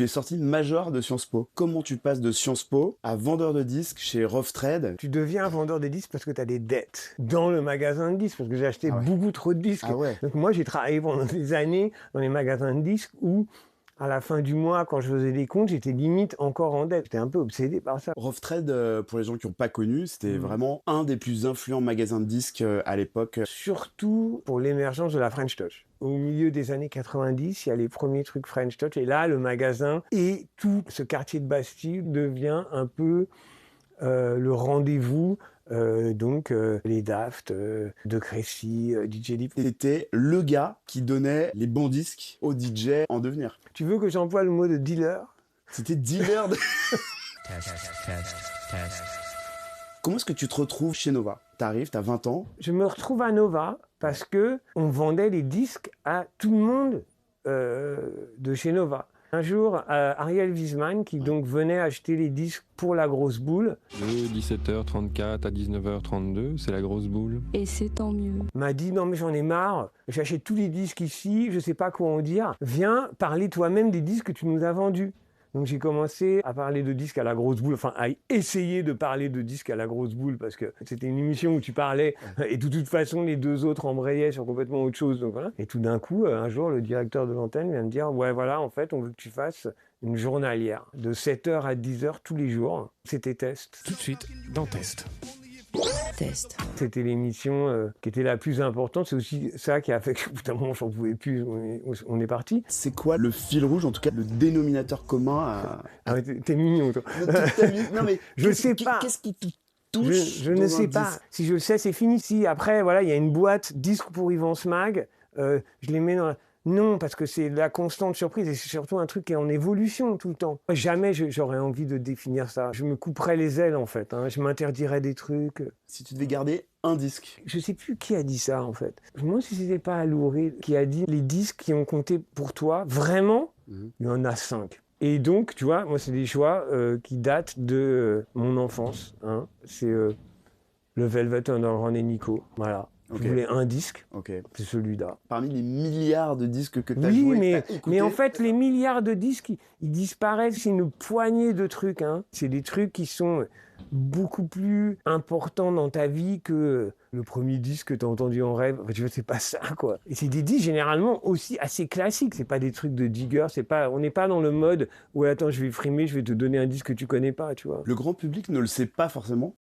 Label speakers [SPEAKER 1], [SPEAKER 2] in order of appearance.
[SPEAKER 1] Tu es sorti major de Sciences Po. Comment tu passes de Sciences Po à vendeur de disques chez Rough Trade?
[SPEAKER 2] Tu deviens un vendeur de disques parce que tu as des dettes dans le magasin de disques, parce que j'ai acheté beaucoup trop de disques.
[SPEAKER 1] Ah ouais.
[SPEAKER 2] Donc moi, j'ai travaillé pendant des années dans les magasins de disques où, à la fin du mois, quand je faisais des comptes, j'étais limite encore en dette. J'étais un peu obsédé par ça.
[SPEAKER 1] Rough Trade, pour les gens qui n'ont pas connu, c'était vraiment un des plus influents magasins de disques à l'époque.
[SPEAKER 2] Surtout pour l'émergence de la French Touch. Au milieu des années 90, il y a les premiers trucs French Touch. Et là, le magasin et tout ce quartier de Bastille devient un peu le rendez-vous. Les Daft, De Crécy, DJ Lip.
[SPEAKER 1] C'était le gars qui donnait les bons disques aux DJ en devenir.
[SPEAKER 2] Tu veux que j'emploie le mot de dealer?
[SPEAKER 1] C'était dealer de... Comment est-ce que tu te retrouves chez Nova? T'arrives, t'as 20 ans.
[SPEAKER 2] Je me retrouve à Nova parce que on vendait les disques à tout le monde de chez Nova. Un jour, Ariel Wiesman, qui donc venait acheter les disques pour la grosse boule,
[SPEAKER 3] de 17h34 à 19h32, c'est la grosse boule.
[SPEAKER 4] Et c'est tant mieux.
[SPEAKER 2] M'a dit non mais j'en ai marre, j'achète tous les disques ici, je sais pas quoi en dire. Viens parler toi-même des disques que tu nous as vendus. Donc j'ai commencé à parler de disques à la grosse boule, enfin à essayer de parler de disques à la grosse boule parce que c'était une émission où tu parlais et de toute façon les deux autres embrayaient sur complètement autre chose. Donc voilà. Et tout d'un coup, un jour, le directeur de l'antenne vient me dire ouais voilà, en fait, on veut que tu fasses une journalière de 7h à 10h tous les jours. C'était Test.
[SPEAKER 5] Tout de suite dans Test.
[SPEAKER 4] Test.
[SPEAKER 2] C'était l'émission qui était la plus importante. C'est aussi ça qui a fait que, au bout d'un moment, j'en pouvais plus. On est parti.
[SPEAKER 1] C'est quoi le fil rouge, en tout cas le dénominateur commun à...
[SPEAKER 2] Ah, t'es mignon, toi.
[SPEAKER 1] Non mais
[SPEAKER 2] je sais pas.
[SPEAKER 1] Qu'est-ce qui te touche?
[SPEAKER 2] Je ne sais pas. Si je le sais, c'est fini. Si après, voilà, il y a une boîte disque pour Yvan Smag, je les mets dans la... Non, parce que c'est la constante surprise et c'est surtout un truc qui est en évolution tout le temps. Jamais j'aurais envie de définir ça. Je me couperais les ailes en fait. Je m'interdirais des trucs.
[SPEAKER 1] Si tu devais garder un disque.
[SPEAKER 2] Je sais plus qui a dit ça en fait. Je me demande si c'était pas Alouré qui a dit les disques qui ont compté pour toi, vraiment, il y en a 5. Et donc, tu vois, moi c'est des choix qui datent de mon enfance. C'est le Velvet Underground et Nico. Voilà. Je voulais un disque, c'est celui-là.
[SPEAKER 1] Parmi les milliards de disques que tu as joués,
[SPEAKER 2] mais en fait, les milliards de disques, ils disparaissent. C'est une poignée de trucs. C'est des trucs qui sont beaucoup plus importants dans ta vie que le premier disque que tu as entendu en rêve. Enfin, tu vois, c'est pas ça, quoi. Et c'est des disques généralement aussi assez classiques. C'est pas des trucs de digger. On n'est pas dans le mode où attends, je vais frimer, je vais te donner un disque que tu connais pas, tu vois.
[SPEAKER 1] Le grand public ne le sait pas forcément.